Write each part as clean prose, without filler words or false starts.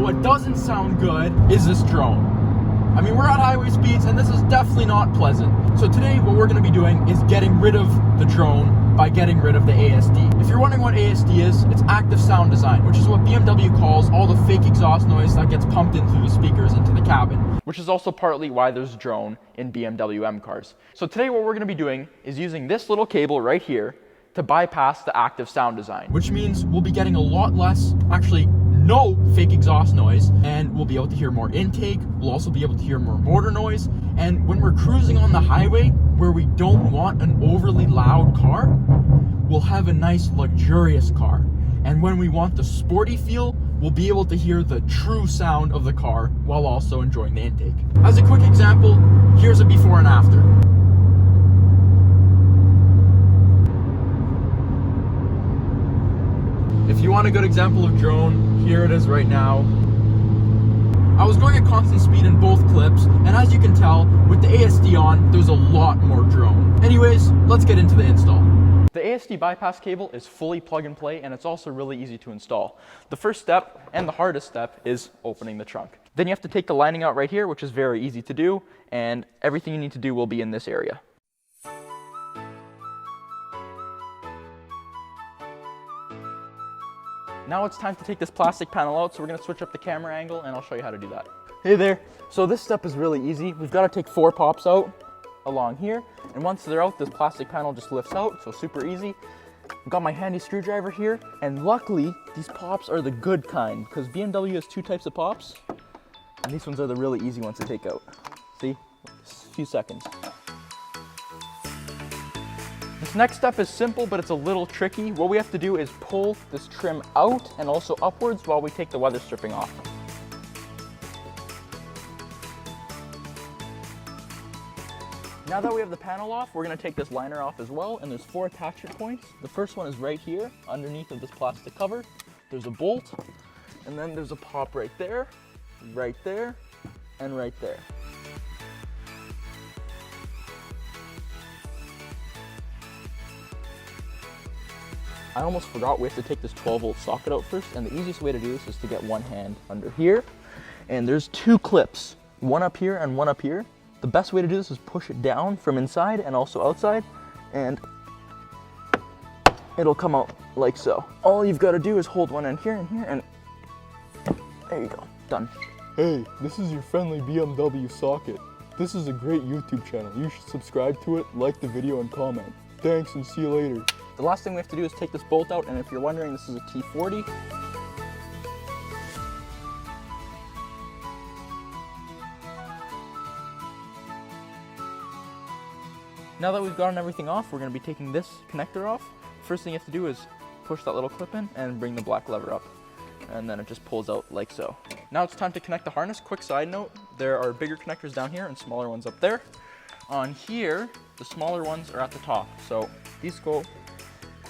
what doesn't sound good is this drone. I mean, we're at highway speeds and this is definitely not pleasant. So today what we're gonna be doing is getting rid of the drone by getting rid of the ASD. If you're wondering what ASD is, it's active sound design, which is what BMW calls all the fake exhaust noise that gets pumped in through the speakers into the cabin, which is also partly why there's drone in BMW M cars. So today what we're gonna be doing is using this little cable right here to bypass the active sound design, which means we'll be getting a lot less, actually no fake exhaust noise, and we'll be able to hear more intake. We'll also be able to hear more motor noise. And when we're cruising on the highway where we don't want an overly loud car, we'll have a nice luxurious car. And when we want the sporty feel, we'll be able to hear the true sound of the car while also enjoying the intake. As a quick example, here's a before and after. If you want a good example of drone, here it is right now. I was going at constant speed in both clips, and as you can tell, with the ASD on, there's a lot more drone. Anyways, let's get into the install. The ASD bypass cable is fully plug and play, and it's also really easy to install. The first step, and the hardest step, is opening the trunk. Then you have to take the lining out right here, which is very easy to do, and everything you need to do will be in this area. Now it's time to take this plastic panel out, so we're gonna switch up the camera angle and I'll show you how to do that. Hey there. So this step is really easy. We've gotta take 4 pops out along here, and once they're out, this plastic panel just lifts out, so super easy. I've got my handy screwdriver here, and luckily, these pops are the good kind, because BMW has 2 types of pops, and these ones are the really easy ones to take out. See? Just a few seconds. This next step is simple, but it's a little tricky. What we have to do is pull this trim out and also upwards while we take the weather stripping off. Now that we have the panel off, we're gonna take this liner off as well, and there's 4 attachment points. The first one is right here, underneath of this plastic cover. There's a bolt, and then there's a pop right there, and right there. I almost forgot we have to take this 12-volt socket out first, and the easiest way to do this is to get one hand under here. And there's 2 clips, one up here and one up here. The best way to do this is push it down from inside and also outside, and it'll come out like so. All you've got to do is hold one end here and here, and there you go, done. Hey, this is your friendly BMW socket. This is a great YouTube channel. You should subscribe to it, like the video, and comment. Thanks, and see you later. The last thing we have to do is take this bolt out, and if you're wondering, this is a T40. Now that we've gotten everything off, we're going to be taking this connector off. First thing you have to do is push that little clip in and bring the black lever up. And then it just pulls out like so. Now it's time to connect the harness. Quick side note, there are bigger connectors down here and smaller ones up there. On here, the smaller ones are at the top. So these go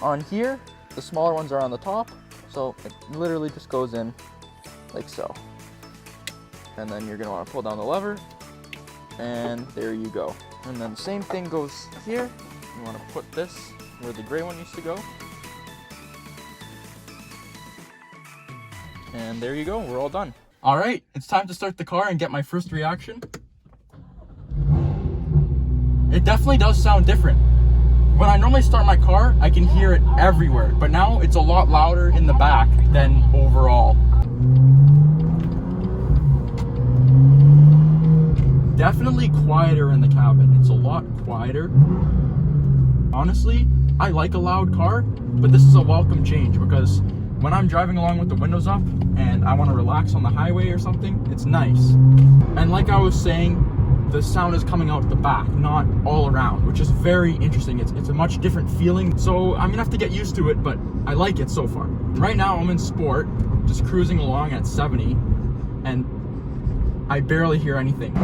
on here, the smaller ones are on the top, so it literally just goes in like so. And then you're gonna wanna pull down the lever, and there you go. And then the same thing goes here. You wanna put this where the gray one used to go. And there you go, we're all done. All right, it's time to start the car and get my first reaction. It definitely does sound different. When I normally start my car, I can hear it everywhere, but now it's a lot louder in the back than overall. Definitely quieter in the cabin. It's a lot quieter. Honestly, I like a loud car, but this is a welcome change because when I'm driving along with the windows up and I want to relax on the highway or something, it's nice. And like I was saying, the sound is coming out the back, not all around, which is very interesting. It's a much different feeling. So I'm gonna have to get used to it, but I like it so far. Right now I'm in sport, just cruising along at 70, and I barely hear anything.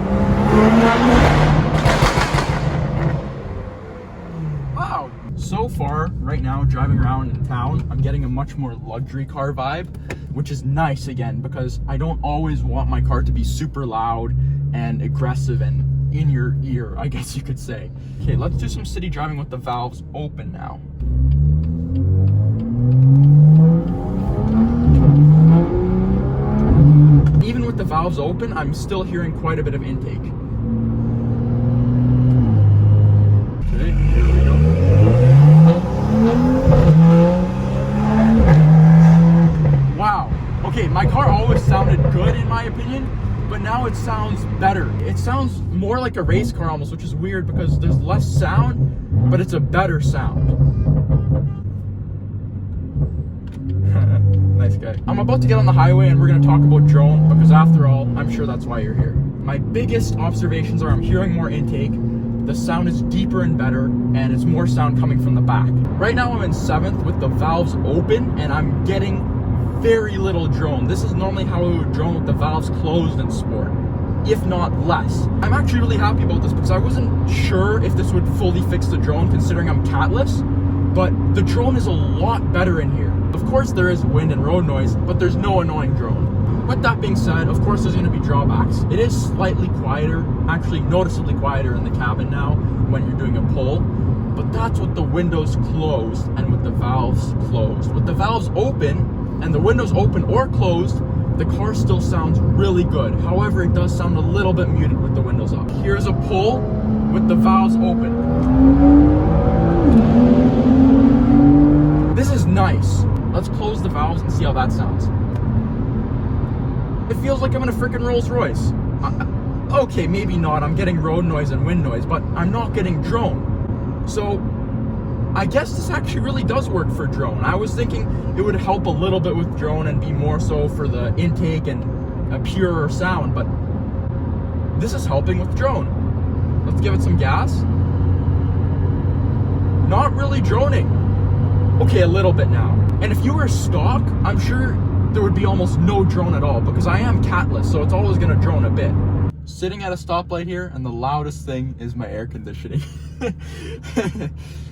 Wow. So far, right now, driving around in town, I'm getting a much more luxury car vibe, which is nice again, because I don't always want my car to be super loud and aggressive and in your ear, I guess you could say. Okay, let's do some city driving with the valves open now. valves open, I'm still hearing quite a bit of intake. Okay, here we go. Wow. Okay, my car always sounded good in my opinion, but now it sounds better. It sounds more like a race car almost, which is weird because there's less sound, but it's a better sound. Nice guy. I'm about to get on the highway and we're going to talk about drone because after all, I'm sure that's why you're here. My biggest observations are I'm hearing more intake, the sound is deeper and better, and it's more sound coming from the back. Right now I'm in 7th with the valves open and I'm getting very little drone. This is normally how I would drone with the valves closed in sport, if not less. I'm actually really happy about this because I wasn't sure if this would fully fix the drone considering I'm catless, but the drone is a lot better in here. Of course there is wind and road noise, but there's no annoying drone. With that being said, of course there's going to be drawbacks. It is slightly quieter, actually noticeably quieter in the cabin now when you're doing a pull, but that's with the windows closed and with the valves closed. With the valves open and the windows open or closed, the car still sounds really good. However, it does sound a little bit muted with the windows up. Here's a pull with the valves open. This is nice. Let's close the valves and see how that sounds. It feels like I'm in a freaking Rolls Royce. Okay, maybe not. I'm getting road noise and wind noise, but I'm not getting drone. So I guess this actually really does work for drone. I was thinking it would help a little bit with drone and be more so for the intake and a purer sound, but this is helping with drone. Let's give it some gas. Not really droning. Okay, a little bit now. And if you were stock, I'm sure there would be almost no drone at all because I am catless, so it's always gonna drone a bit. Sitting at a stoplight here, and the loudest thing is my air conditioning.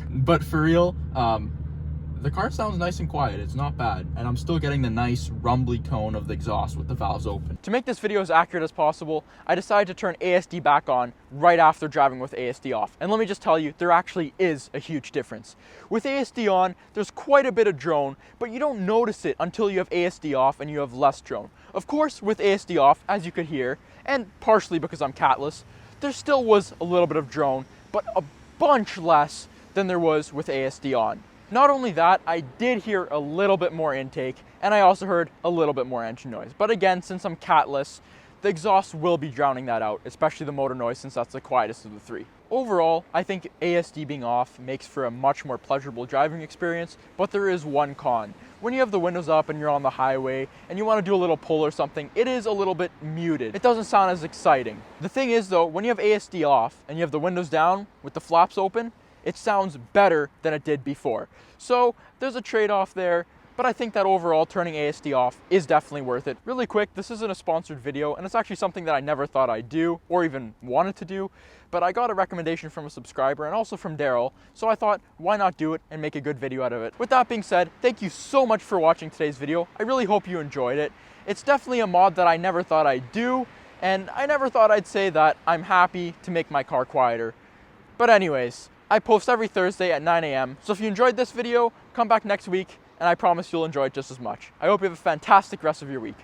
But for real, the car sounds nice and quiet. It's not bad, and I'm still getting the nice rumbly tone of the exhaust with the valves open. To make this video as accurate as possible, I decided to turn ASD back on right after driving with ASD off. And let me just tell you, there actually is a huge difference. With ASD on, there's quite a bit of drone, but you don't notice it until you have ASD off and you have less drone. Of course, with ASD off, as you could hear, and partially because I'm catless, there still was a little bit of drone, but a bunch less than there was with ASD on. Not only that, I did hear a little bit more intake, and I also heard a little bit more engine noise. But again, since I'm catless, the exhaust will be drowning that out, especially the motor noise since that's the quietest of the three. Overall, I think ASD being off makes for a much more pleasurable driving experience, but there is one con. When you have the windows up and you're on the highway and you want to do a little pull or something, it is a little bit muted. It doesn't sound as exciting. The thing is though, when you have ASD off and you have the windows down with the flaps open, it sounds better than it did before. So there's a trade-off there, but I think that overall turning ASD off is definitely worth it. Really quick, this isn't a sponsored video, and it's actually something that I never thought I'd do or even wanted to do, but I got a recommendation from a subscriber and also from Daryl, so I thought, why not do it and make a good video out of it? With that being said, thank you so much for watching today's video. I really hope you enjoyed it. It's definitely a mod that I never thought I'd do, and I never thought I'd say that I'm happy to make my car quieter. But anyways, I post every Thursday at 9 a.m. So if you enjoyed this video, come back next week and I promise you'll enjoy it just as much. I hope you have a fantastic rest of your week.